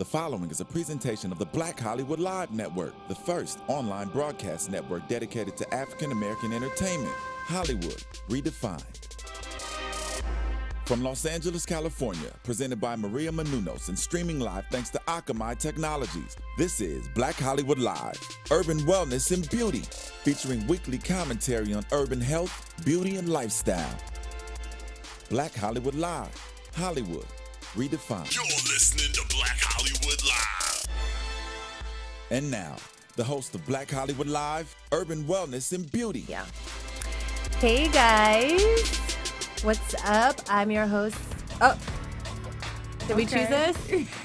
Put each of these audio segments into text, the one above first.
The following is a presentation of the Black Hollywood Live Network, the first online broadcast network dedicated to African American entertainment. Hollywood Redefined. From Los Angeles, California, presented by Maria Menounos and streaming live thanks to Akamai Technologies. This is Black Hollywood Live, Urban Wellness and Beauty, featuring weekly commentary on urban health, beauty, and lifestyle. Black Hollywood Live, Hollywood Redefined. You're listening to Black Hollywood Live. And now, the host of Black Hollywood Live, Urban Wellness and Beauty. Yeah. Hey guys, what's up? I'm your host. Oh, did we choose this?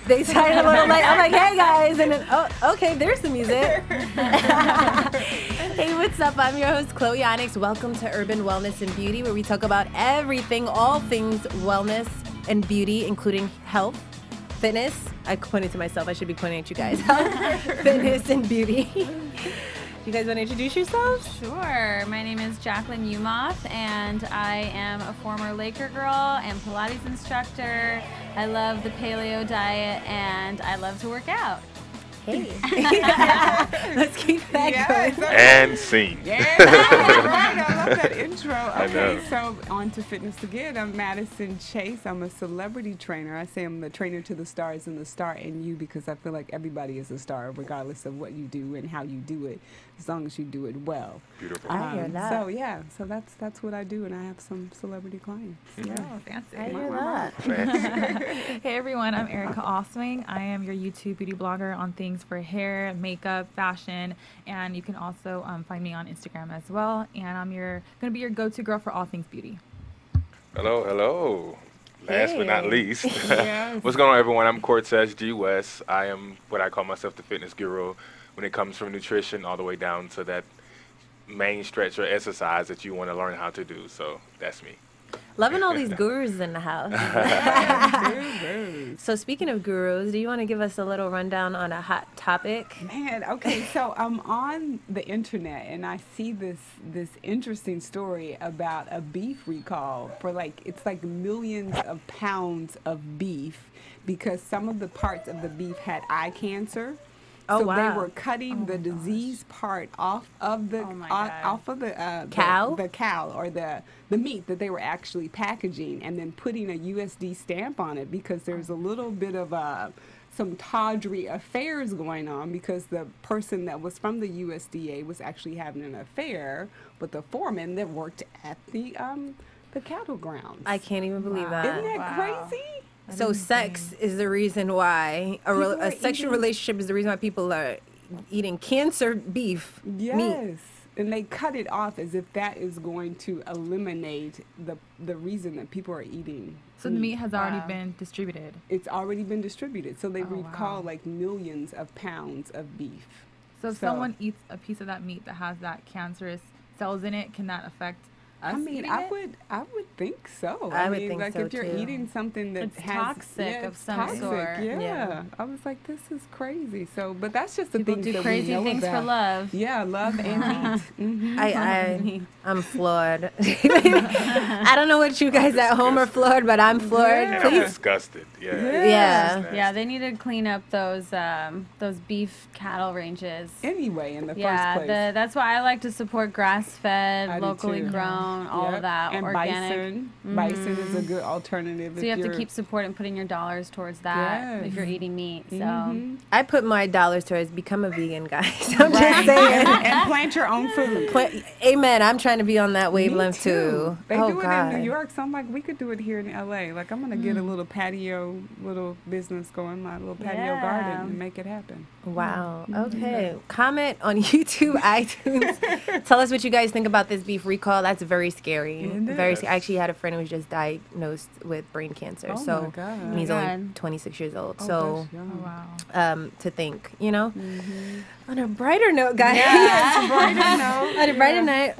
They started a little late. I'm like, hey guys, and then oh, okay, there's the music. Hey, what's up? I'm your host, Chloe Onyx. Welcome to Urban Wellness and Beauty, where we talk about everything, all things wellness and beauty, including health, fitness. I pointed to myself. I should be pointing at you guys. Health, fitness, and beauty. You guys want to introduce yourselves? Sure. My name is Jacquelyn Umof, and I am a former Laker girl and Pilates instructor. I love the paleo diet, and I love to work out. Hey. Let's keep that going. And scene. Yeah, right. I love that intro. I Okay, know. so on to fitness again. I'm Madison Chase. I'm a celebrity trainer. I say I'm the trainer to the stars and the star in you because I feel like everybody is a star regardless of what you do and how you do it, as long as you do it well. Beautiful. I hear that. So yeah, so that's what I do, and I have some celebrity clients. Yeah. Oh, fancy. I hear that. Hey everyone, I'm Erica Allswang. I am your YouTube beauty blogger on things for hair, makeup, fashion, and you can also find me on Instagram as well. And I'm gonna be your go-to girl for all things beauty. Hello, hello. Last but not Hey. least. Yes. What's going on, everyone? I'm Cortez West. I am what I call myself the fitness guru when it comes from nutrition all the way down to that main stretch or exercise that you want to learn how to do. So that's me. Loving all these gurus in the house. So speaking of gurus, do you want to give us a little rundown on a hot topic? Man, okay, so I'm on the internet and I see this interesting story about a beef recall for it's like millions of pounds of beef because some of the parts of the beef had eye cancer. Oh, so wow. they were cutting the disease part off of the Cow? the cow or the meat that they were actually packaging and then putting a USD stamp on it because there's a little bit of some tawdry affairs going on because the person that was from the USDA was actually having an affair with the foreman that worked at the cattle grounds. I can't even believe that. Isn't that crazy? So sex is the reason why a sexual relationship is the reason why people are eating cancer beef Yes. meat. And they cut it off as if that is going to eliminate the reason that people are eating. So the meat has already been distributed. It's already been distributed. So they Oh, recall wow. millions of pounds of beef. So if someone eats a piece of that meat that has that cancerous cells in it, can that affect us? I mean, eating I it? would think so. I would mean, think like so, if you're too. eating something that It's has toxic of it's some toxic, sort. Yeah. Yeah. I was like, this is crazy. So, but that's just the People things do that crazy we know things about. for love. Yeah, love and meat. I'm floored. I don't know what you guys at home are floored, but I'm floored. And I'm Please. disgusted. Yeah. Yeah. Yeah, they need to clean up those beef cattle ranges. Anyway, in the first Yeah, place. that's why I like to support I grass-fed, do locally too. grown, all Yep. of that, and organic. bison is a good alternative. So you have to keep supporting, putting your dollars towards that if Yes. you're eating meat. So I put my dollars towards become a vegan, guys. I'm just saying. and plant your own food. Amen. I'm trying to be on that Me wavelength too. They Oh do it God. in New York, so I'm like, we could do it here in LA. Like, I'm gonna get a little patio, little business going, my little patio Yeah. garden, and make it happen. Wow. Okay. Comment on YouTube, iTunes. Tell us what you guys think about this beef recall. That's very scary. It Very is. scary. I actually had a friend who was just diagnosed with brain cancer. Oh so my God. and he's Oh my only God. 26 years old. Oh, so that's young. Oh, wow. to think, you know. On a brighter note, guys. Yeah, brighter note. On a brighter note,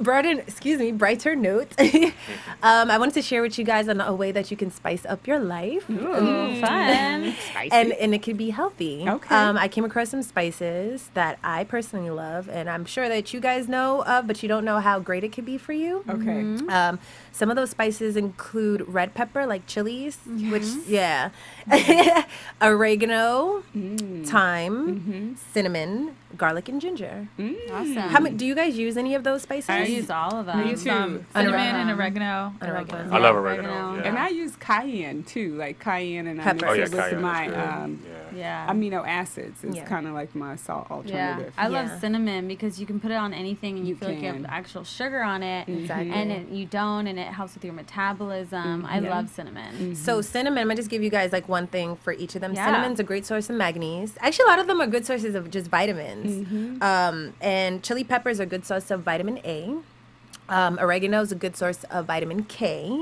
I wanted to share with you guys on a way that you can spice up your life. Ooh, fun. Spicy. And it can be healthy. Okay. I came across some spices that I personally love, and I'm sure that you guys know of, but you don't know how great it can be for you. Okay. Some of those spices include red pepper, like chilies, which, oregano, thyme, cinnamon, garlic, and ginger. Awesome. How many, do you guys use any of those spices? I use all of them. I use too. cinnamon and oregano. I love those. I love oregano. Yeah. And I use cayenne too, like cayenne, and I Pepper. mix Oh, it with cayenne my is good. Yeah. amino acids. It's Yeah. kind of like my salt Yeah, alternative. I love Yeah. cinnamon because you can put it on anything and you You feel like you have can. actual sugar on it, Exactly. and you don't, and it helps with your metabolism. I Yeah. love cinnamon. So cinnamon, I'm gonna just give you guys like one thing for each of them. Yeah. Cinnamon's a great source of manganese. Actually, a lot of them are good sources of just vitamins. And chili peppers are a good source of vitamin A. Oregano is a good source of vitamin K.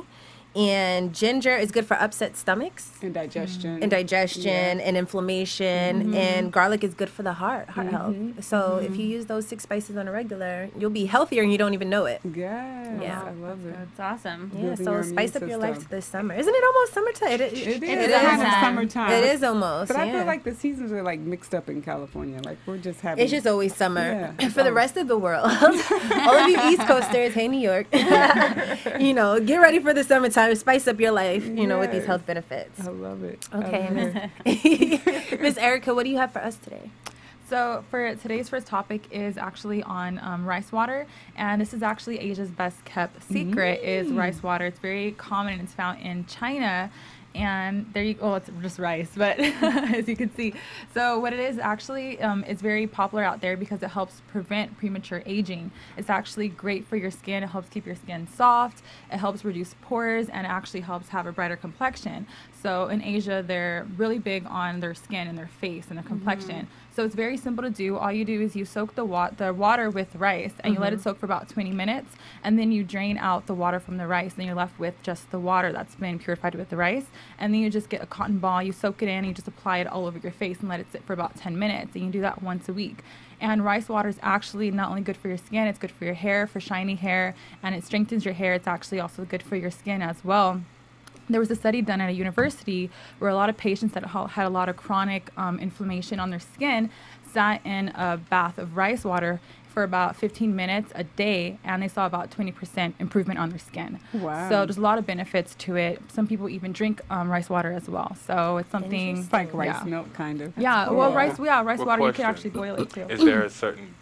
And ginger is good for upset stomachs And digestion. and inflammation. And garlic is good for the heart health. So if you use those 6 spices on a regular, you'll be healthier and you don't even know it. Yes, Yeah. I love it. It's awesome. Yeah, Building so your spice up immune your life system. this summer. Isn't it almost summertime? It is It kind of summertime. summertime. It is almost. But I yeah. feel like the seasons are like mixed up in California. Like we're just having. It's just always summer. Yeah. For the rest of the world, all of you East Coasters, hey New York, get ready for the summertime. Spice up your life, with these Yes. health benefits. I love it. Okay, Miss Erica, what do you have for us today? So for today's first topic is actually on rice water, and this is actually Asia's best kept secret is rice water. It's very common and it's found in China. And there you go. It's just rice, but as you can see. So what it is actually is very popular out there because it helps prevent premature aging. It's actually great for your skin. It helps keep your skin soft. It helps reduce pores, and it actually helps have a brighter complexion. So in Asia, they're really big on their skin and their face and their complexion. So it's very simple to do. All you do is you soak the water with rice, and you let it soak for about 20 minutes, and then you drain out the water from the rice, and you're left with just the water that's been purified with the rice. And then you just get a cotton ball, you soak it in, and you just apply it all over your face and let it sit for about 10 minutes. And you do that once a week. And rice water is actually not only good for your skin, it's good for your hair, for shiny hair, and it strengthens your hair. It's actually also good for your skin as well. There was a study done at a university where a lot of patients that had a lot of chronic inflammation on their skin sat in a bath of rice water for about 15 minutes a day, and they saw about 20% improvement on their skin. Wow. So there's a lot of benefits to it. Some people even drink rice water as well. So it's something. It's like rice yeah. milk, kind of. Yeah, well, rice Well, water, you can question. actually boil it too. Is there a certain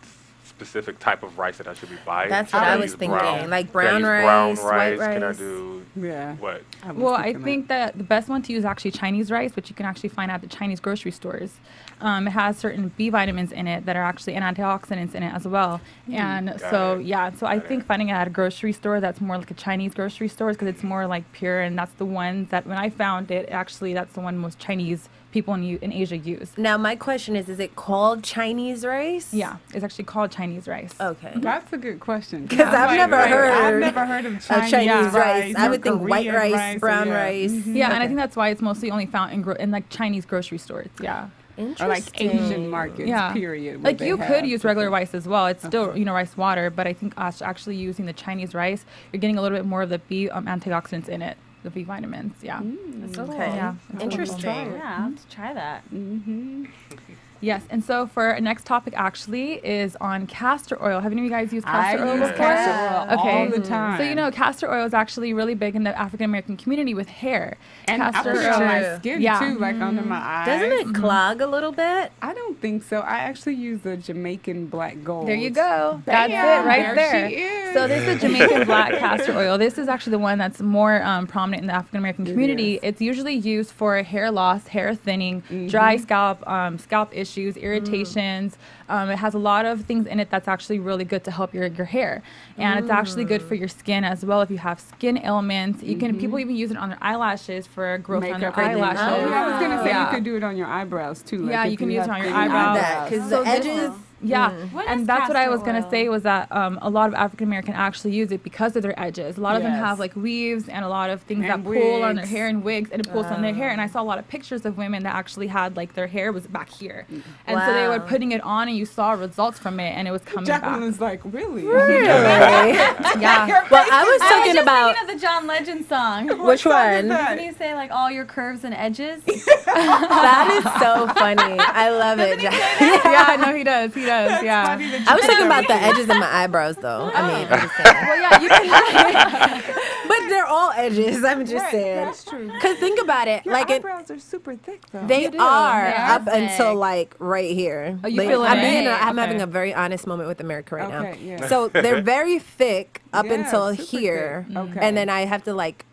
specific type of rice that I should be buying? That's what Can I use was thinking, like Can I brown use rice, brown white Can I rice. do Yeah. what? Well, I think that the best one to use is actually Chinese rice, which you can actually find at the Chinese grocery stores. It has certain B vitamins in it that are actually and antioxidants in it as well. And Got so, it. yeah, so I Got think it. finding it at a grocery store that's more like a Chinese grocery store because it's more like pure, and that's the ones that when I found it, actually, that's the one most Chinese people in Asia use. Now, my question is it called Chinese rice? Yeah, it's actually called Chinese rice. Okay. That's a good question. 'Cause I've never heard I've never heard of Chinese rice. I or would think white Korean rice, brown yeah. rice. Yeah, and I Okay. think that's why it's mostly only found in like Chinese grocery stores. Yeah. Interesting. Or like Asian markets, Yeah. period. where Like they you have could use regular different- rice as well. It's still, rice water, but I think us actually using the Chinese rice, you're getting a little bit more of the B antioxidants in it, the B vitamins. Yeah. Okay. Yeah. Interesting. Yeah, I'll have to try that. Yes. And so for our next topic actually is on castor oil. Have any of you guys used I castor oil use before? castor oil Okay. all the time. So castor oil is actually really big in the African American community with hair. and I castor put it on oil. my skin Yeah. too, like under my eyes. Doesn't it clog a little bit? I don't think so. I actually use the Jamaican black gold. There you go. That's Bam, it right there there. she is. So this is Jamaican black castor oil. This is actually the one that's more prominent in the African American community. is. It's usually used for hair loss, hair thinning, dry scalp, scalp issues, irritations. It has a lot of things in it that's actually really good to help your hair, and it's actually good for your skin as well. If you have skin ailments, you can. People even use it on their eyelashes for growth on their Makeup and then- eyelashes. Oh, I was gonna say Yeah. you could do it on your eyebrows too. Like Yeah, if you can use have it on your thinning eyebrows. That because So the this edges. Yeah, What is and that's what I castor was going to oil? say was that a lot of African American actually use it because of their edges. A lot of them have Yes. like weaves and a lot of things And that pull on their wigs. hair and wigs, and it pulls on their hair. And I saw a lot of pictures of women that actually had like their hair was back here, and so they were Wow. putting it on, and you saw results from it, and it was coming Jacqueline back. was like, really? Really? Yeah. Well, I was I was talking just about thinking of the John Legend song. which one? Doesn't he say like all your curves and edges? That is so funny. I love it. Yeah, no, he does. He does. Yeah. Funny that I you was talking about the edges of my eyebrows, though. I mean, I'm just saying. Well, yeah, you can. But they're all edges. I'm just Right, saying. that's true. Cause think about it. Your like it, eyebrows are super thick, though. they do. are They are up until thick. like right here. Oh, you Like, feel it, I'm, right? I'm Okay. having a very honest moment with America right Okay, now. yeah. So they're very thick up Yeah, until super here, thick. Okay. and then I have to like,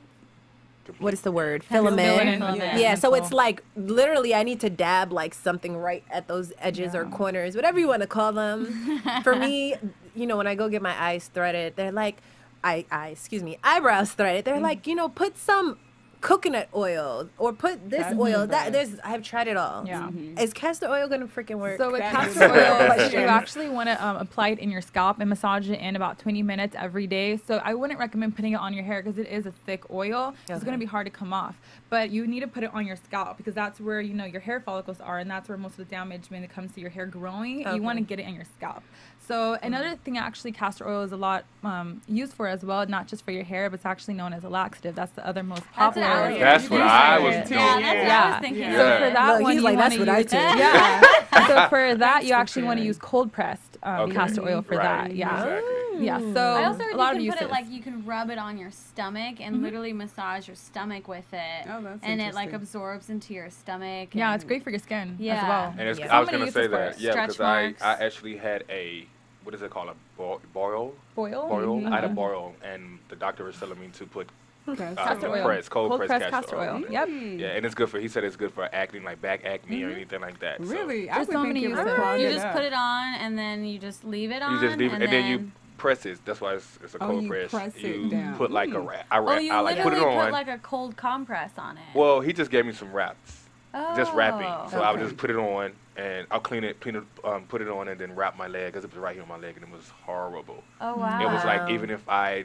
what is the word? Fill them fill it in. in. Yeah, so it's Cool. like literally I need to dab like something right at those edges or corners, whatever you want to call them. For me, you know, when I go get my eyes threaded, they're like, eyebrows threaded. They're like, you know, put some coconut oil or put this That's oil. the That best. I've tried it all. Yeah. Is castor oil gonna freaking work? So with That castor is oil, the you best. actually want to apply it in your scalp and massage it in about 20 minutes every day. So I wouldn't recommend putting it on your hair because it is a thick oil. So it's going to be hard to come off. But you need to put it on your scalp because that's where, you know, your hair follicles are, and that's where most of the damage when it comes to your hair growing. You want to get it on your scalp. So another thing actually castor oil is a lot used for as well, not just for your hair, but it's actually known as a laxative. That's the other most That's what popular. I was That's what I was Yeah, doing. Yeah, that's what I Yeah. was thinking. Yeah. So for that Look, one, he's you like, wanna that's what I use- do. Yeah. So for that, you for actually want to sure. use cold pressed Okay. castor oil for Right, that. Yeah. exactly. Yeah. So I also heard a lot you of can uses. put it like you can rub it on your stomach and literally massage your stomach with it, Oh, that's and it like interesting. absorbs into your stomach. Yeah, and- it's great for your skin as Yeah. well. And it's, Yeah. I was Somebody gonna uses say for that, yeah, stretch because I marks. actually had a, what is it called, a boil? Boil. Boil. I had a boil, and the doctor was telling me to put Castor oil. cold pressed pressed castor oil. Yep. Yeah, and it's good for. He said it's good for acne, like back acne or anything like that. So Really? I There's would so think many it would uses. clog You it just up. put it on and then you just leave it on. you just leave it, and then you press it. That's why it's a Oh, cold you press. press it You down. put like a Mm. wrap. Oh, you I like put literally it on. put like a cold compress on it. Well, he just gave me some wraps, just wrapping. So I would Okay. just put it on, and I'll clean it, put it on, and then wrap my leg because it was right here on my leg, and it was horrible. Oh wow. It was Wow. like even if I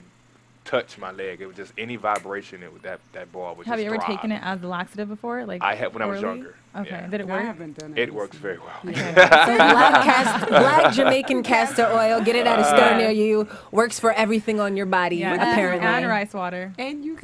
touched my leg, it was just any vibration. It would that ball would Have just you ever throb. taken it as a laxative before? Like I had when I was orally? younger. Okay. Yeah. Did it I work? haven't done it. It works very well. So black Jamaican castor oil. Get it at a store near you. Works for everything on your body. Yeah. Apparently. And rice water. And you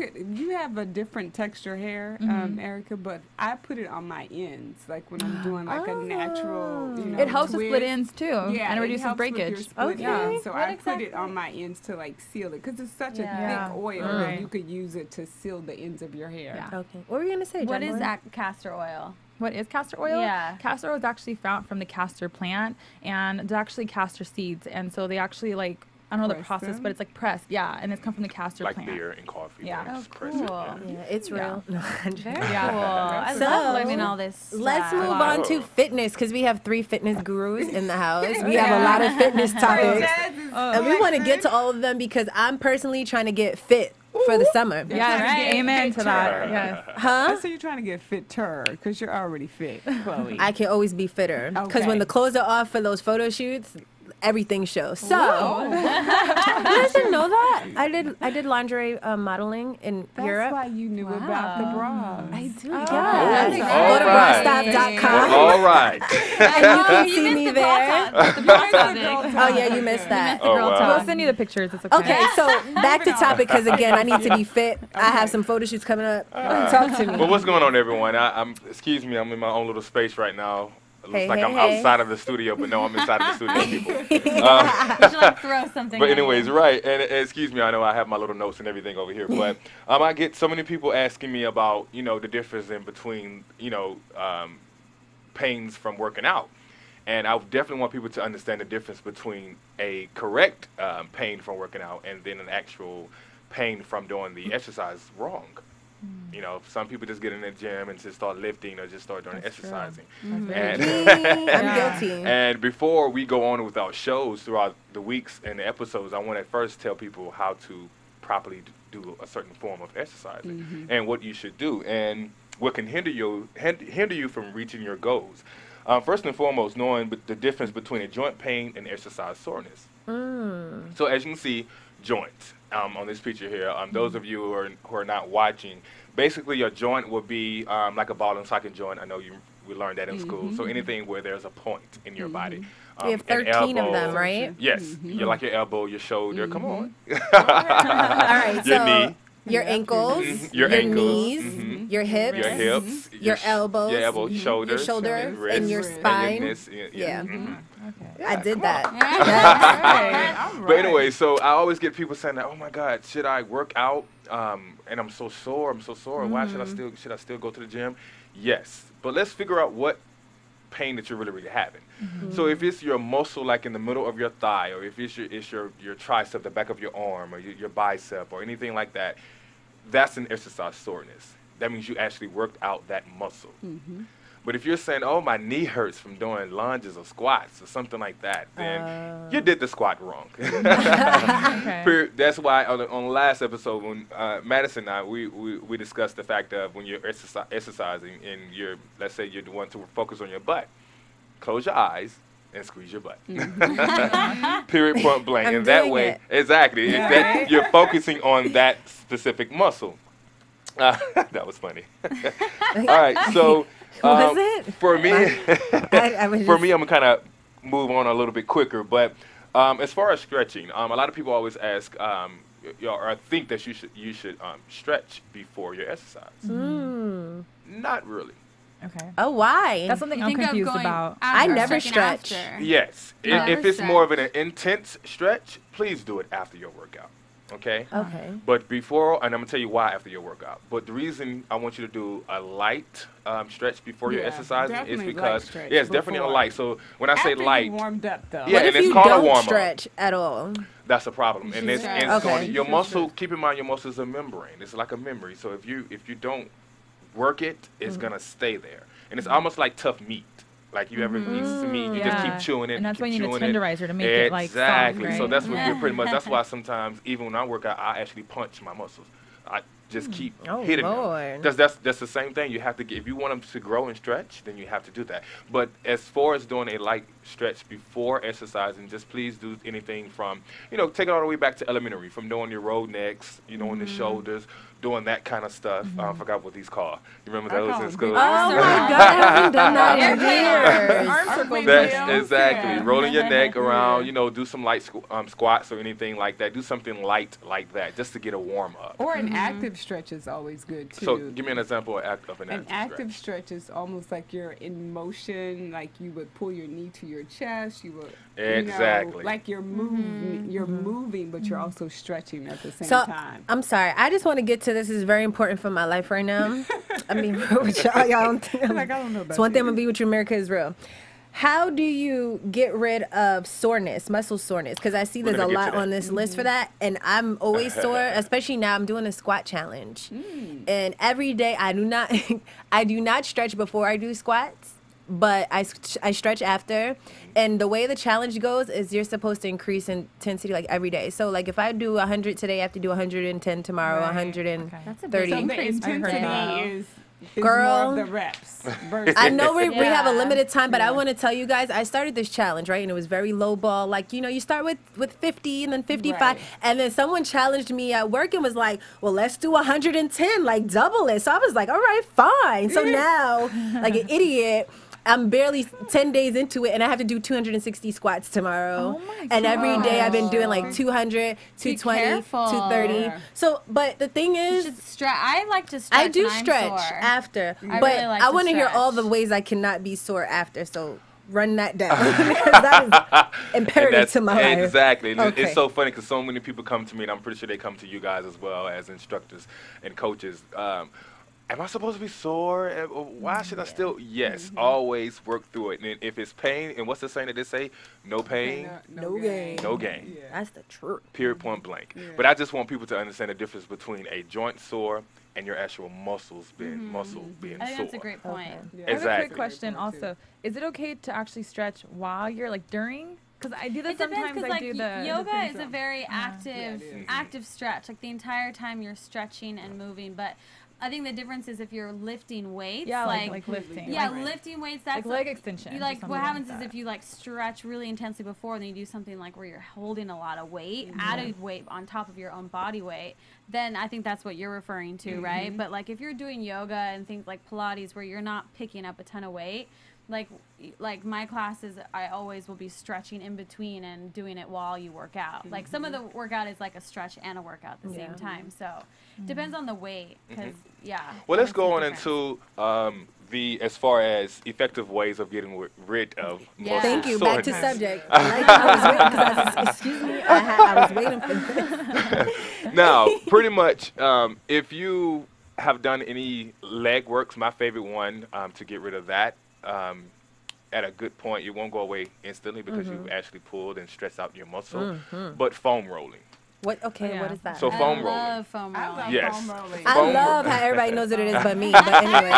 have a different texture hair, Erica, but I put it on my ends, like when I'm doing like a natural, you know, It helps with split twist. ends too, Yeah, and it it reduces helps with your breakage. split Okay. ends. So What I put exactly? it on my ends to like seal it because it's such Yeah. a thick oil Right. that you could use it to seal the ends of your hair. Yeah. Okay. What were you gonna say? What is Jacquelyn? that castor oil? What is castor oil? Yeah. Castor oil is actually found from the castor plant, and it's actually castor seeds, and so they actually like I don't know the Press process, them? but it's like pressed, yeah, and it's come from the castor Like plant. beer and coffee. Yeah. when Oh, it's pressed in, cool. yeah. Yeah, it's real. No, I'm just- Very Yeah. cool. I So, love learning all this. Let's stuff. move on to fitness because we have 3 fitness gurus in the house. We have a lot of fitness topics, and we want to get to all of them because I'm personally trying to get fit for the summer. Yes, Right. amen to that. Fit. Yes. Huh? So you're trying to get fitter because you're already fit, Chloe. I can always be fitter because Okay. when the clothes are off for those photo shoots, everything shows. So, you guys didn't know that? I did lingerie modeling in That's Europe. why you knew about the bras. I do. Oh, Yeah. that's Go to right. brastop.com All right. and you can You see missed me the girl there. talk. The girl topic. Oh yeah, you missed that. The girl wow. talk. We'll send you the pictures. It's okay. Okay, so back to topic because again, I need to be fit. I have some photo shoots coming up. Talk to me. Well, what's going on, everyone? I'm excuse me. I'm in my own little space right now. It looks Hey, like hey, I'm hey. outside of the studio, but no, I'm inside of the studio, people. You should like throw something. But at anyways, you. right, and excuse me, I know I have my little notes and everything over here, but I get so many people asking me about, the difference in between, pains from working out. And I definitely want people to understand the difference between a correct pain from working out and then an actual pain from doing the exercise wrong. Some people just get in the gym and just start lifting or just start doing exercising. And I'm guilty. and before we go on with our shows throughout the weeks and the episodes, I want to first tell people how to properly do a certain form of exercising and what you should do and what can hinder you from reaching your goals. First and foremost, knowing the difference between a joint pain and exercise soreness. So as you can see, joints on this picture here. Those of you who are not watching, basically your joint will be like a ball and socket joint. I know we learned that in school. So anything where there's a point in your body. We have 13 of them, right? Yes. You're like your elbow, your shoulder. Come on. All right. Your So knee. your ankles, Your ankles, knees, your hips, your hips, your elbows, your elbow, shoulders, your shoulder, wrists, and your spine. Yeah. Okay. I did that. All right. But anyway, so I always get people saying that, oh my God, should I work out? And I'm so sore. Why should I still go to the gym? Yes, but let's figure out what pain that you're really having. So if it's your muscle, like in the middle of your thigh, or if it's your tricep, the back of your arm, or your bicep, or anything like that, that's an exercise soreness. That means you actually worked out that muscle. But if you're saying, oh, my knee hurts from doing lunges or squats or something like that, then you did the squat wrong. Okay. That's why on the last episode, when Madison and I, we discussed the fact of when you're exercising and let's say you're the one to focus on your butt, close your eyes and squeeze your butt. Period, point blank. I'm and that doing way, it. exactly, you're focusing on that specific muscle. That was funny. All right, so Was it? for me, I was for just- me, I'm gonna kind of move on a little bit quicker. But as far as stretching, a lot of people always ask, or think that you should stretch before your exercise. Not really. Okay. Oh, why? That's something I'm confused about. I never stretch. Yes, Never if it's more of stretch. an intense stretch, please do it after your workout. Okay. Okay. But before, and I'm gonna tell you why after your workout. But the reason I want you to do a light stretch before you're Yeah, exercising is definitely light because stretch it's definitely a before. light. So when I say After light, you warmed up though. Yeah, What and if it's you called a don't warm-up. stretch at all? that's a problem. And it's, stretch. and it's Okay. going, your muscle. Keep in mind, your muscle is a membrane. It's like a memory. So if you don't work it, it's gonna stay there. And it's almost like tough meat. Like you ever eat some meat, you just Yeah. keep chewing it. And that's why you keep need a chewing it. tenderizer to make it like soft, Exactly. So right? that's what you're pretty much. That's why sometimes even when I work out, I actually punch my muscles. I just keep Oh, hitting Lord. them. That's the same thing. You have to get, if you want them to grow and stretch, then you have to do that. But as far as doing a light stretch before exercising, just please do anything from, take it all the way back to elementary, from doing your road necks, on the shoulders, doing that kind of stuff. I forgot what these called. You remember I those call in them school? Oh my God, I haven't done that in years. Arm circles. That's yeah. exactly rolling your neck around. Do some light squats or anything like that. Do something light like that just to get a warm up. Or an active stretch is always good too. So give me an example of an An active active stretch. stretch is almost like you're in motion, like you would pull your knee to your chest. You would, Exactly. like you're moving. You're moving, but you're also stretching at the same So time. I'm sorry. I just want to get to this. Is very important for my life right now. I mean, with y'all don't think Like, I don't know about it's one thing I'm you. gonna be with you. America is real. How do you get rid of soreness, muscle soreness? Because I see We're there's a gonna get lot to that. on this list for that, and I'm always sore. Especially now, I'm doing a squat challenge, and every day I do not, I do not stretch before I do squats, but I stretch after. And the way the challenge goes is you're supposed to increase intensity like every day. So like if I do 100 today, I have to do 110 tomorrow, Right. 130. That's a big So the increase. intensity is Girl. more of the reps. Versus I know we have a Yeah. limited time, but I want to tell you guys, I started this challenge, right? And it was very low ball. Like, you start with 50 and then 55. Right. And then someone challenged me at work and was like, well, let's do 110, like double it. So I was like, all right, fine. So now, like an idiot, I'm barely 10 days into it, and I have to do 260 squats tomorrow. Oh my and every day I've been doing like gosh. 200, 220, careful. 230. Yeah. So, but the thing You is, should I like to stretch. I do when I'm stretch sore. after, I but really like I to want to hear all stretch. the ways I cannot be sore after. So run that down because that is And imperative that's to my life. exactly. And Okay. it's so funny because so many people come to me, and I'm pretty sure they come to you guys as well as instructors and coaches. Am I supposed to be sore? Why should I still? Yes, always work through it. And if it's pain, and what's the saying that they say? No pain, No gain. no gain. Yeah. That's the truth. Period, point blank. Yeah. But I just want people to understand the difference between a joint sore and your actual muscle being I sore. think that's a great point. Okay. Yeah. I have a Exactly. quick question also. Is it okay to actually stretch while you're like during? Because I do that It depends sometimes. because I like do the yoga is a very Yeah, active it is. active stretch. Like the entire time you're stretching and moving, but I think the difference is if you're lifting weights. Yeah, like lifting. Yeah, Right. lifting weights. That's Like leg extension. Like what happens is if you like stretch really intensely before, and then you do something like where you're holding a lot of weight, added weight on top of your own body weight, then I think that's what you're referring to, right? But like if you're doing yoga and things like Pilates where you're not picking up a ton of weight, like my classes, I always will be stretching in between and doing it while you work out. Like some of the workout is like a stretch and a workout at the same time. So depends on the weight, because Well, let's that's go the on difference. into as far as effective ways of getting rid of muscle Thank you. Back to soreness. subject. I was waiting, excuse me, I was waiting for this. Now, pretty much, if you have done any leg works, my favorite one to get rid of that, at a good point, it won't go away instantly because you've actually pulled and stretched out your muscle, but foam rolling. What? Okay, Yeah. what is that? So foam I rolling. love foam I rolling. love Yes. foam rolling. I foam love how everybody knows what it is but me. But anyway,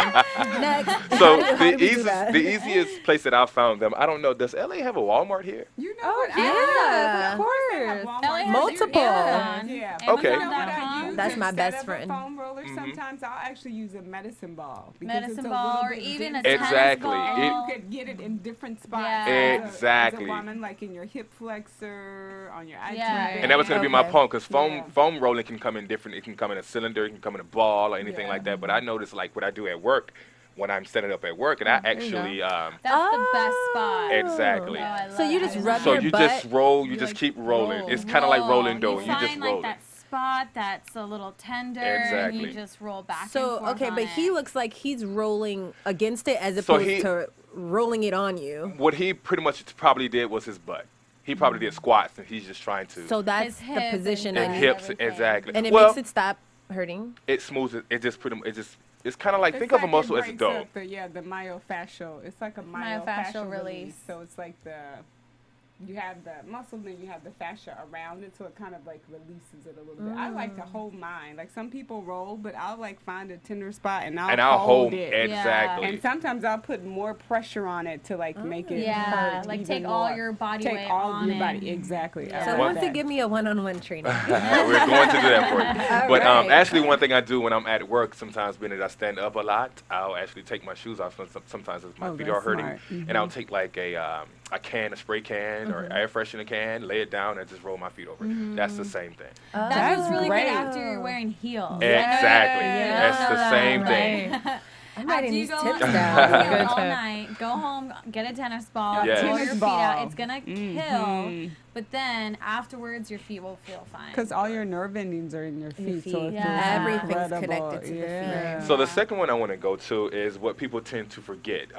next. So How do we do that? the easiest place that I've found them, I don't know, does LA have a Walmart here? You know Oh, what? yeah, Of course they have course. Walmart. LA has Multiple. Amazon. Yeah. Okay. You know what I Amazon.com. use That's my instead best of friend. A foam roller, sometimes I'll actually use a medicine ball. because Medicine it's a ball, little or bit even a denser. tennis Exactly. ball. It- You could get it in different spots. Yeah. Exactly. As a woman, like in your hip flexor, on your IT Yeah. band. And that was going to be my Okay. point, because Yeah. foam rolling can come in different. It can come in a cylinder, it can come in a ball, or anything Yeah. like that. But I notice, like, what I do at work, when I'm setting up at work, and I actually, That's the best spot. exactly. Oh, I So you love just it. rub So your you butt. just roll, you You, just like, keep rolling. roll. It's kind of like rolling dough, You and you just find roll like it. that spot that's a little tender, and Exactly. you just roll back and So forth okay, on but it. he looks like he's rolling against it as So opposed he- to rolling it on you. What he pretty much probably did was his butt. He probably did squats, and he's just trying to. So that's His the hip position and I and need. hips, everything. exactly. And it well, makes it stop hurting. it smooths it. It just pretty much. It's kind of like, It's think of a like muscle it as a breaks dough. up the myofascial. It's like a Myofascial myofascial release. release. So it's like you have the muscle, then you have the fascia around it, so it kind of like releases it a little bit. I like to hold mine. Like some people roll, but I'll like find a tender spot and I'll hold it. exactly. And sometimes I'll put more pressure on it to like make it Yeah, hurt like even take all more. your body Take weight all on of your it. body. Exactly. Yeah. So I who like wants to that. give me a one-on-one training? We're going to do that for you. All But right. actually, one thing I do when I'm at work, sometimes being that I stand up a lot, I'll actually take my shoes off. Sometimes if my Oh, feet that's are hurting, smart. and I'll take like a spray can or air freshener can, lay it down, and just roll my feet over it. That's the same thing. That's That's what's really great. good after you're wearing heels. Exactly. Yeah. That's the same thing. I'm After writing you these go tips on down. Good all tip. night, go home, get a tennis ball, Yes. roll your Tennis feet out. ball. It's gonna kill, but then afterwards your feet will feel fine. Because all your nerve endings are in your In your feet, so feet. it Yeah. feels Everything's incredible. connected to the feet. Yeah. So the second one I want to go to is what people tend to forget.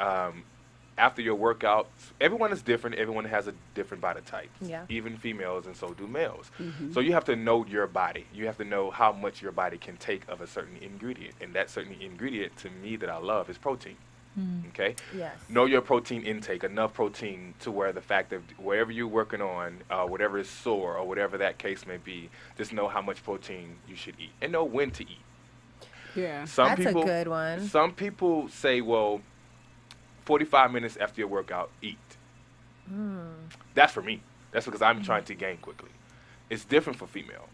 After your workouts, everyone is different. Everyone has a different body type. Yeah. Even females, and so do males. So you have to know your body. You have to know how much your body can take of a certain ingredient. And that certain ingredient, to me, that I love is protein. Okay? Yes. Know your protein intake, enough protein to where the fact that wherever you're working on, whatever is sore or whatever that case may be, just know how much protein you should eat and know when to eat. Yeah. Some That's a people, good one. Some people say, well, 45 minutes after your workout, eat. That's for me. That's because I'm trying to gain quickly. It's different for female.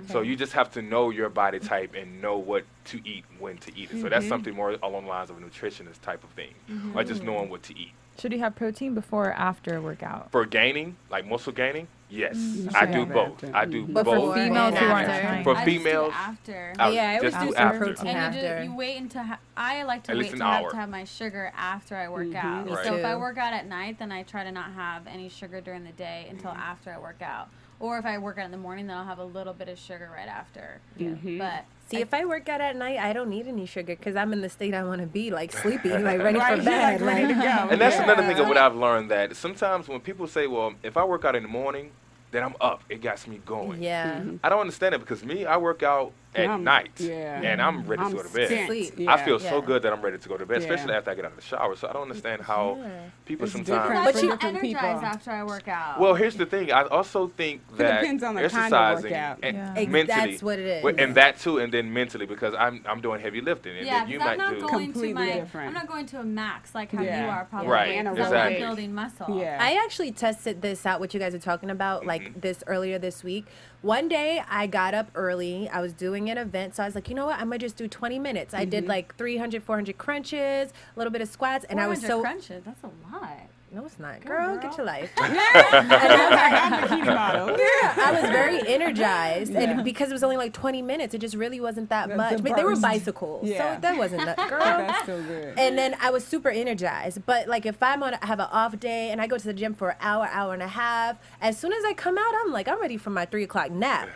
So you just have to know your body type and know what to eat, when to eat it. So that's something more along the lines of a nutritionist type of thing, or just knowing what to eat. Should you have protein before or after a workout? For gaining, like muscle gaining, yes, You I should do have both. after. I do Mhm. But for both. females and who aren't after. trying. For I just do it females, after. I Yeah, I always just do do some after. protein. And after. you wait until I like to At wait least an to have hour. to have my sugar after I work out. Me Right. So if I too. work out at night, then I try to not have any sugar during the day until after I work out. Or if I work out in the morning, then I'll have a little bit of sugar right after. But See, if I work out at night, I don't need any sugar because I'm in the state I want to be, like sleepy, like ready Right, for you're, bed. like, ready to go. And that's Yeah. another thing of what I've learned, that sometimes when people say, well, if I work out in the morning, then I'm up. It gets me going. Yeah. I don't understand it, because me, I work out at night, yeah. and I'm ready to go to bed. spent, Sleep. yeah. I feel so Yeah. good that I'm ready to go to bed, Yeah. especially after I get out of the shower. So I don't understand how people It's sometimes. different. I for feel different energized people. after I work out. Well, here's the thing. I also think that depends on the kind of exercising workout. and Yeah. mentally, That's what it is. and that too, and then mentally, because I'm doing heavy lifting, and yeah, then you because I'm might not do. going to Completely my, different. I'm not going to a max like how Yeah. you are probably. Right, because exactly. I'm not building muscle. Yeah. I actually tested this out, what you guys are talking about, like this earlier this week. One day I got up early. I was doing doing an event. So I was like, you know what? I'm going to just do 20 minutes. I did like 300, 400 crunches, a little bit of squats. And I was 400 so... crunches, that's a lot. No, it's not. Girl, get your life. I'm a bikini model. I was very energized. And because it was only like 20 minutes, it just really wasn't that much. But they were bicycles. Yeah. So that wasn't that, girl. That's so good. And then I was super energized. But like if I'm on have an off day and I go to the gym for an hour, hour and a half, as soon as I come out, I'm like, I'm ready for my 3 o'clock nap.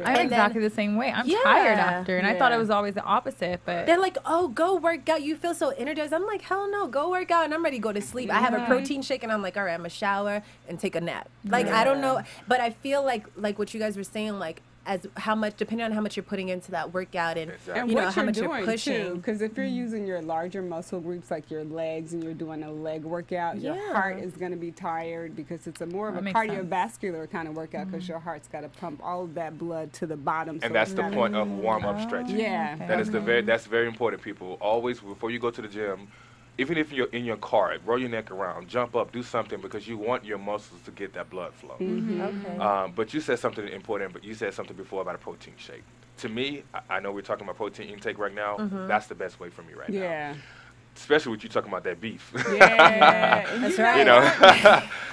I'm exactly the same way. I'm tired after, and I thought it was always the opposite. But they're like, oh, go work out. You feel so energized. I'm like, hell no, go work out, and I'm ready to go to sleep. I have a protein shake, and I'm like, all right, I'm gonna shower and take a nap. Like I don't know, but I feel like what you guys were saying, like as how much, depending on how much you're putting into that workout and And you know what how you're much doing you're pushing. because if you're using your larger muscle groups like your legs and you're doing a leg workout, your heart is going to be tired because it's a more of a cardiovascular kind of workout because your heart's got to pump all of that blood to the bottom. And that's the point of warm-up stretching. Yeah. That is that's very important, people. Always, before you go to the gym, even if you're in your car, roll your neck around, jump up, do something because you want your muscles to get that blood flow. Okay. But you said something important, but you said something before about a protein shake. To me, I know we're talking about protein intake right now. That's the best way for me right now. Yeah. Especially with you talking about that beef. Yeah. That's right.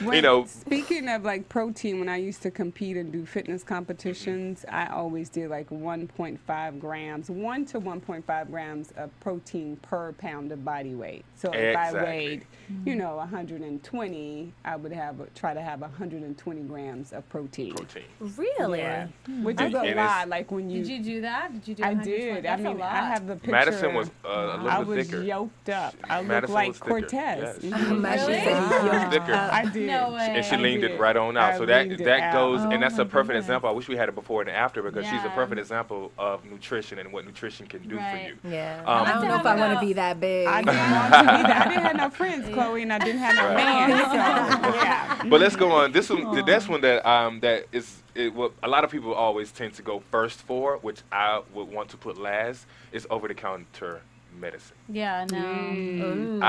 You know, Speaking of like protein, when I used to compete and do fitness competitions, I always did like 1.5 grams, 1 to 1.5 grams of protein per pound of body weight. So if I weighed, 120, I would try to have 120 grams of protein. Really? Yeah. Which is a lot. Like when you. Did you do that? Did you do? I did. I mean, I have the picture. Madison was a little bit thicker. I was yoked up. I looked Madison like was thicker. Cortez. Yes. Thicker. I did. No way. And she leaned it right on out. So that goes, and that's a perfect example. I wish we had it before and after because she's a perfect example of nutrition and what nutrition can do for you. Yeah. I don't know if I want to be that big. I didn't want to be that. I didn't have no friends, Chloe, and I didn't have no man. So, yeah. But let's go on. This one, the next one that is what a lot of people always tend to go first for, which I would want to put last, is over-the-counter medicine. Yeah, no.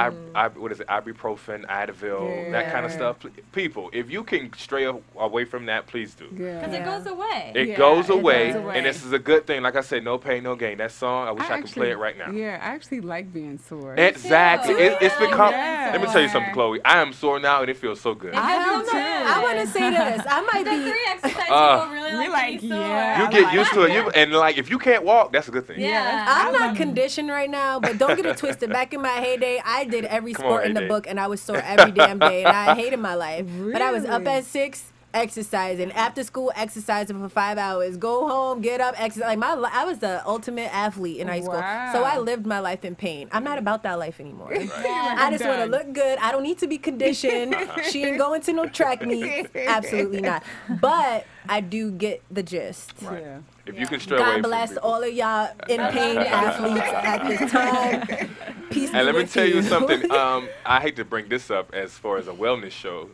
What is it? Ibuprofen, Advil, that kind of stuff. People, if you can stray away from that, please do. Because it goes away. It goes away, and this is a good thing. Like I said, no pain, no gain. That song, I wish I could play it right now. Yeah, I actually like being sore. Exactly. It's become. Let me tell you something, Chloe. I am sore now, and it feels so good. I want to say this. I might The be. 3 exercises people really like to be sore. You get used to it, and like if you can't walk, that's a good thing. Yeah. I'm not conditioned right now, but don't get it twisted. Back in my heyday, I did every sport in the book, and I was sore every damn day, and I hated my life. But I was up at 6, exercising. After school, exercising for 5 hours. Go home, get up, exercise. Like I was the ultimate athlete in high school. So I lived my life in pain. I'm not about that life anymore. I just want to look good. I don't need to be conditioned. She ain't going to no track meets. Absolutely not. But I do get the gist. Right. Yeah. If you can stray away from God bless all of y'all in pain athletes at this time. Peace and let me tell you you. something. I hate to bring this up as far as a wellness show,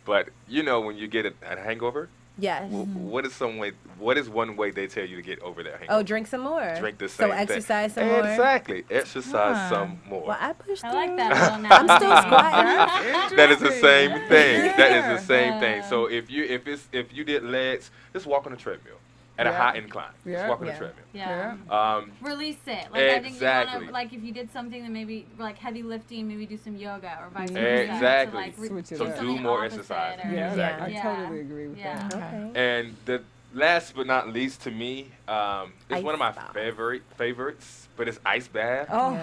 but you know when you get a hangover. Yes. What is one way they tell you to get over that hangover? Oh, drink some more. Drink the same So exercise thing. some more. Exactly. Exercise some more. Well, I pushed through. I like that. I'm still squatting. That is the same thing. That is the same thing. So if you did legs, just walk on a treadmill at a high incline. Just walk on a treadmill. Yeah. Release it. Like I think you wanna, like if you did something that maybe like heavy lifting, maybe do some yoga or vice versa. Exactly. So do more exercise. Exactly. I totally agree with that. Okay. And the last but not least to me, is one of my favorites, but it's ice bath. Those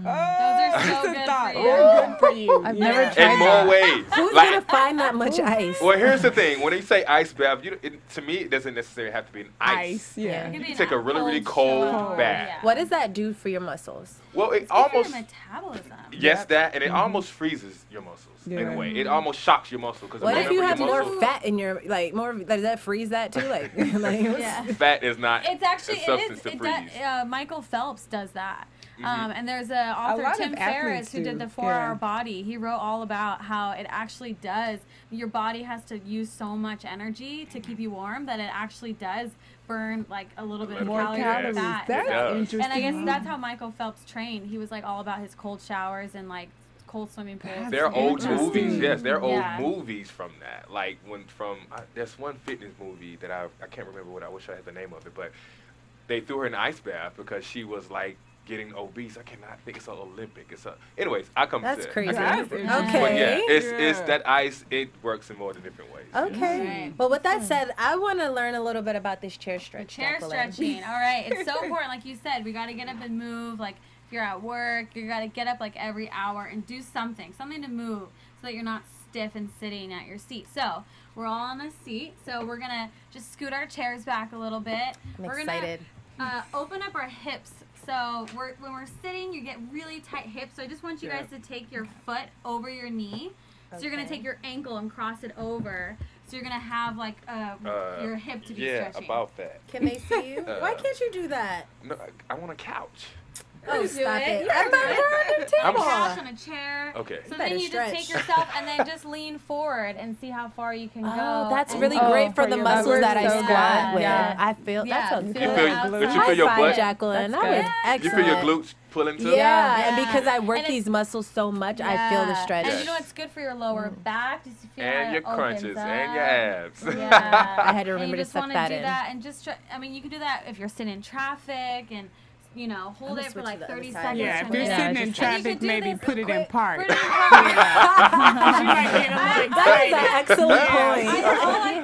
are so good for you. They're good for you. I've never tried In more ways. Who's gonna find that much ice? Well, here's the thing. When they say ice bath, to me, it doesn't necessarily have to be an ice. Yeah. You can take a really cold bath. What does that do for your muscles? Well, it It's almost. good for your metabolism. Yes, that, and it almost freezes your muscles in a way. It almost shocks your muscle because What if you have more fat in your does that freeze that too? Fat is not. It's actually a substance to it freeze. does, Michael Phelps does that. And there's an author, Tim Ferriss, who did the 4-Hour Body. He wrote all about how it actually does. Your body has to use so much energy to keep you warm that it actually does burn like a little bit of calories. Fat. That's interesting. And I guess that's how Michael Phelps trained. He was like all about his cold showers and like cold swimming pools. There are old movies, yes. There are old movies from that. Like there's one fitness movie that I can't remember I wish I had the name of it, but they threw her in an ice bath because she was like getting obese. I cannot think it's an Olympic. Anyways, I come That's to crazy. I can't remember. Okay. But yeah, it's that ice. It works in more than different ways. Okay. Well, with that said, I want to learn a little bit about this chair stretch. Chair Jacquelyn. stretching. All right. It's so important. Like you said, we got to get up and move. Like if you're at work, you got to get up like every hour and do something to move so that you're not stiff and sitting at your seat. So we're all on a seat. So we're going to just scoot our chairs back a little bit. I'm excited. Open up our hips. So when we're sitting, you get really tight hips. So I just want you guys to take your foot over your knee. So you're going to take your ankle and cross it over. So you're going to have like your hip to be stretching. Yeah, about that. Can they see you? Why can't you do that? No, I want a couch. Oh, stop it. You I'm can do on it. the A table. couch on a chair. Okay. So better then you stretch. just take yourself and then just lean forward and see how far you can go. Oh, that's And- really great for the your muscles butt. that I So squat good. with. Yeah. I feel Yeah, that's a feel good. You feel, it. but you High feel your five, butt. Jacquelyn. That good. was excellent. You feel your glutes pulling too. Yeah, and Yeah. because I work And these muscles so much, I feel the stretch. And you know what's good for your lower back? Just to feel how And it your crunches opens and your up. abs. Yeah. I had to remember and you to just suck wanna that do in. that and just I mean, you can do that if you're sitting in traffic and hold gonna it for switch like to the other 30 side. seconds. Yeah, to if you're wait. sitting in And you traffic, could do maybe this put it in park. Put it in park. You might get a little That is an excited. excellent I'll point.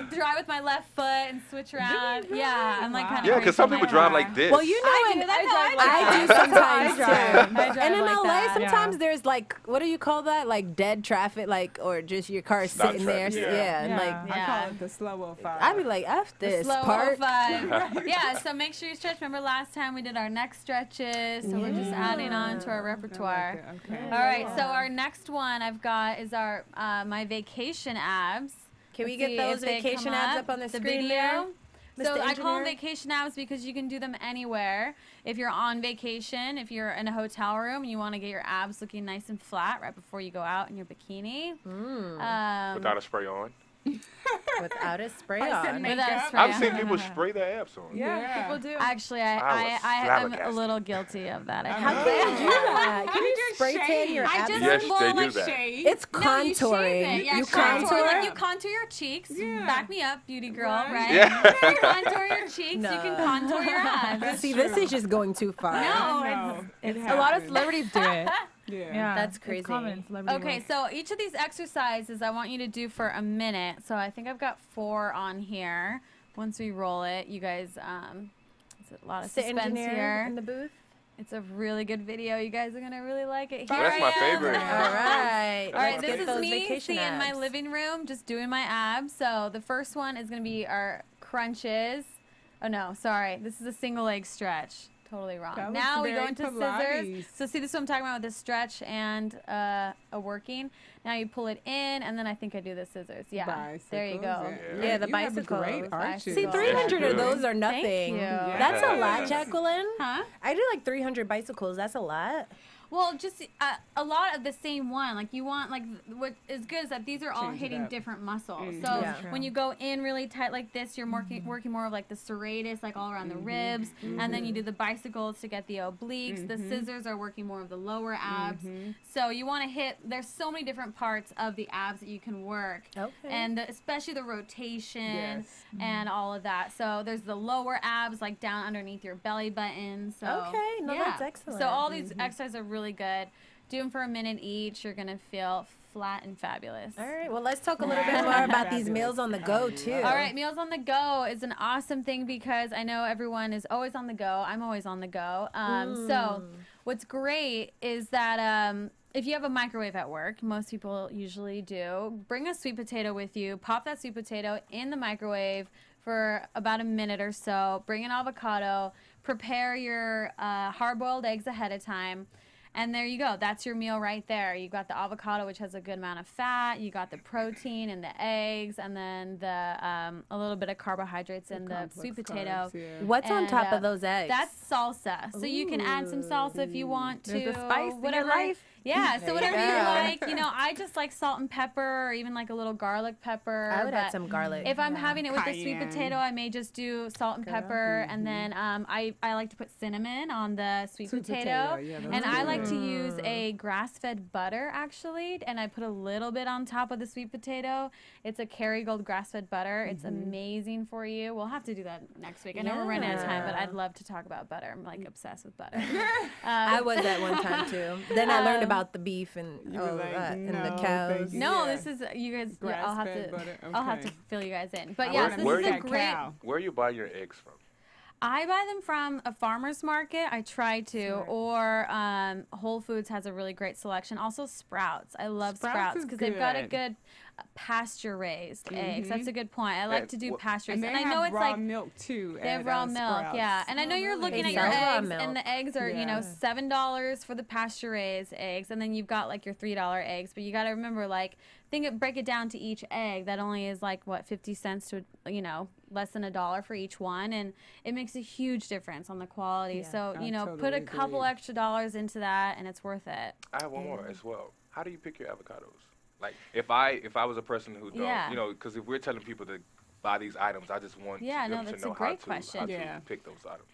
like drive with my left foot and switch around. Yeah, I'm like Wow. kind of. Yeah, because some people drive like this. Well, you know, I and do. That's how I I do drive. sometimes too. I drive And in like LA, that. sometimes there's like, what do you call that? Like dead traffic, like, or just your car Stop sitting there. traffic, Yeah, yeah. and Yeah. like, I call it the slow 05. I'd be like, F this Slow part. 05. Yeah, so make sure you stretch. Remember last time we did our neck stretches, so we're just adding on to our repertoire. Okay. All right, so our next one I've got is our my vacation abs. Can we Let's get see those if they vacation come abs up on the screen there? So Mr. I call them Engineer? vacation abs because you can do them anywhere. If you're on vacation, if you're in a hotel room and you want to get your abs looking nice and flat right before you go out in your bikini. Without a spray on. Without a spray I said on. make- Without a Makeup? spray I've on. seen people spray their abs on. Yeah. People do. Actually, I was I am a flabbergasted. little guilty of that. How can you do that? Can you just spray tan shave. your I abs? just Yes, well, they do like that. Shade. It's No, you shave contouring. it. Yeah, You contour. contour? Like you contour your cheeks. Yeah. Back me up, beauty girl, Right. right? Yeah. You contour your cheeks. You No. can contour your abs. See, this is just going too far. No, it A lot of happens. celebrities do it. Yeah. Yeah, That's it's crazy. common in celebrity Okay, world. so each of these exercises I want you to do for a minute. So I think I've got 4 on here. Once we roll it, you guys, it's a lot of The suspense engineer here. in the booth. It's a really good video. You guys are gonna really like it. Here That's I my am. favorite. All right. All right, Let's this get is those me vacation sitting in my abs. living room just doing my abs. So the first one is going to be our crunches. Oh, no, sorry. This is a single leg stretch. Totally wrong. That was Now we go very into Pilates. scissors. So see, this is what I'm talking about with the stretch and a working. Now you pull it in, and then I think I do the scissors. Yeah, there you go. Bicycles, Yeah, the You have bicycles. great arches. See, Bicycles. 300 of Good. those are nothing. you. That's a lot, Yeah. Jacquelyn. Huh? I do like 300 bicycles. That's a lot. Well, just a lot of the same one. Like you want, like what is good is that these are all Change it hitting up. different muscles. Mm. So Yeah. when you go in really tight like this, you're working more of like the serratus, like all around the ribs, and then you do the bicycles to get the obliques. The scissors are working more of the lower abs. So you want to hit. There's so many different parts of the abs that you can work, Okay. and especially the rotation Yes. and all of that. So there's the lower abs, like down underneath your belly button. So Okay, no, that's excellent. So all these exercises are really good. Do them for a minute each. You're gonna feel flat and fabulous. All right. Well, let's talk a little bit more about these meals on the go, too. All right, meals on the go is an awesome thing because I know everyone is always on the go. I'm always on the go. So what's great is that if you have a microwave at work, most people usually do, bring a sweet potato with you. Pop that sweet potato in the microwave for about a minute or so. Bring an avocado. Prepare your hard-boiled eggs ahead of time. And there you go. That's your meal right there. You got the avocado, which has a good amount of fat. You got the protein in the eggs, and then the a little bit of carbohydrates in the complex sweet potato. carbs, yeah. What's on And, top of those eggs? That's salsa. So you can add some salsa if you want to. There's the spice in your whatever. life. Yeah, so whatever you go. like, I just like salt and pepper or even like a little garlic pepper. I would add but some garlic. If I'm having it with the sweet Cayenne. potato, I may just do salt and pepper, and then I like to put cinnamon on the sweet potato. Yeah, that's And I like good. to use a grass-fed butter, actually, and I put a little bit on top of the sweet potato. It's a Kerrygold grass-fed butter. It's amazing for you. We'll have to do that next week. I know we're running out of time, but I'd love to talk about butter. I'm like obsessed with butter. I was at one time too. Then I learned about the beef and all of like, that and no, the thank cows. you. No, Yeah. this is you guys. Yeah, I'll have Grass-fed to. butter, I'll have okay. to fill you guys in. But I yes, wanna this where is you- a great. cow. Where you buy your eggs from? I buy them from a farmer's market. I try to, or Whole Foods has a really great selection. Also, Sprouts. I love Sprouts Sprouts is because they've got a good. good pasture-raised eggs. That's a good point. I like And to do what- pasture-raised, And and they I know have it's raw like milk too. they have at, raw milk, Sprouts. yeah. And I know you're looking They at your sell raw eggs, milk. and the eggs are, Yeah. $7 for the pasture-raised eggs, and then you've got like your $3 eggs. But you got to remember, like, break it down to each egg. That only is like what 50 cents to less than $1 for each one, and it makes a huge difference on the quality. Yeah. So I put totally a couple agree. extra dollars into that, and it's worth it. I have one more as well. How do you pick your avocados? Like, if I was a person who don't, Yeah. because if we're telling people to buy these items, I just want Yeah, them no, to that's a know great how question. to Yeah. pick those items.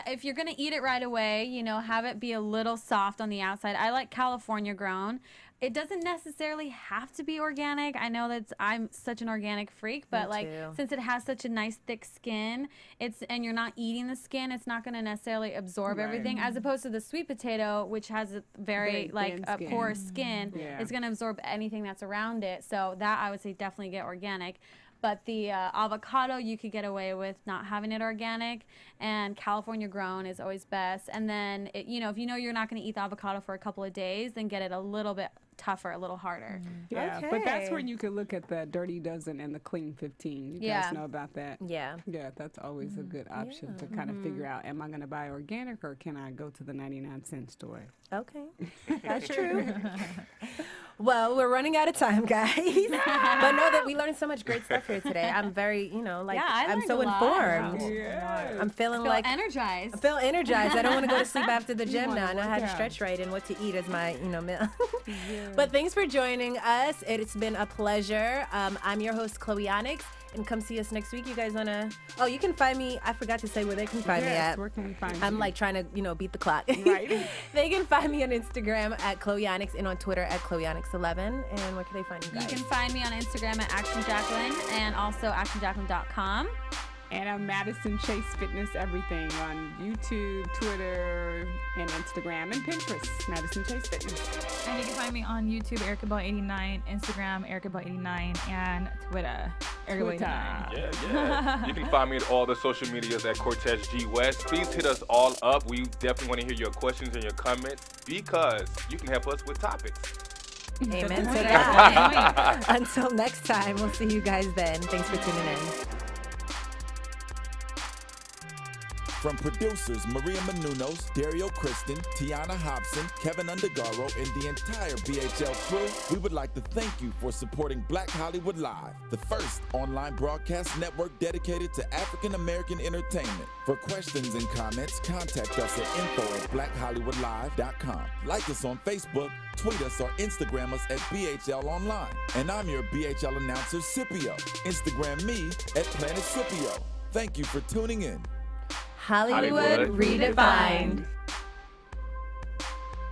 If you're gonna eat it right away, have it be a little soft on the outside. I like California grown. It doesn't necessarily have to be organic. I know that I'm such an organic freak, but Me too. since it has such a nice thick skin, and you're not eating the skin, it's not gonna necessarily absorb Right. everything. As opposed to the sweet potato, which has a very Very thin a skin. porous skin, Yeah. it's gonna absorb anything that's around it. So that I would say definitely get organic. But the avocado, you could get away with not having it organic, and California grown is always best. And then, if you're not going to eat the avocado for a couple of days, then get it a little bit tougher, a little harder. Yeah, but that's Okay. where you can look at the Dirty Dozen and the Clean 15. You Yeah. guys know about that? Yeah. Yeah, that's always a good option to kind of figure out, am I going to buy organic or can I go to the 99-cent store? Okay, that's true. Well, we're running out of time, guys. But know that we learned so much great stuff here today. I'm very, I I'm learned so a lot. informed. Yeah. I'm feeling Feel like energized. I feel energized. I don't want to go to sleep after the gym wanna now. I know how to work out. stretch right and what to eat as my, meal. But thanks for joining us. It's been a pleasure. I'm your host, Chloe Onyx, and come see us next week. You guys want to... Oh, you can find me... I forgot to say where they can find me Yes, at. where can we find I'm you? like trying to, beat the clock. Right. They can find me on Instagram at Chloe Onyx and on Twitter at Chloe Onyx11. And where can they find you You guys? can find me on Instagram at Action Jacquelyn and also actionjacquelyn.com. And I'm Madison Chase Fitness Everything on YouTube, Twitter, and Instagram, and Pinterest, Madison Chase Fitness. And you can find me on YouTube, EricaBell89, Instagram, EricaBell89, and Twitter, EricaBell89. Yeah. You can find me at all the social medias at Cortez G West. Please hit us all up. We definitely want to hear your questions and your comments because you can help us with topics. Amen to that. Until next time, we'll see you guys then. Thanks for tuning in. From producers Maria Menounos, Dario Kristen, Tiana Hobson, Kevin Undergaro, and the entire BHL crew, we would like to thank you for supporting Black Hollywood Live, the first online broadcast network dedicated to African American entertainment. For questions and comments, contact us at info@blackhollywoodlive.com. Like us on Facebook, tweet us, or Instagram us at BHL Online. And I'm your BHL announcer, Scipio. Instagram me at Planet Scipio. Thank you for tuning in. Hollywood Redefined.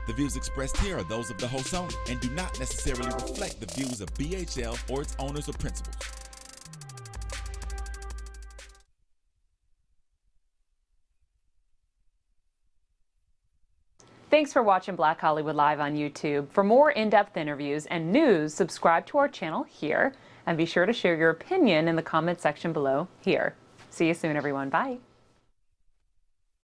The views expressed here are those of the host only and do not necessarily reflect the views of BHL or its owners or principals. Thanks for watching Black Hollywood Live on YouTube. For more in-depth interviews and news, subscribe to our channel here, and be sure to share your opinion in the comment section below here. See you soon, everyone. Bye.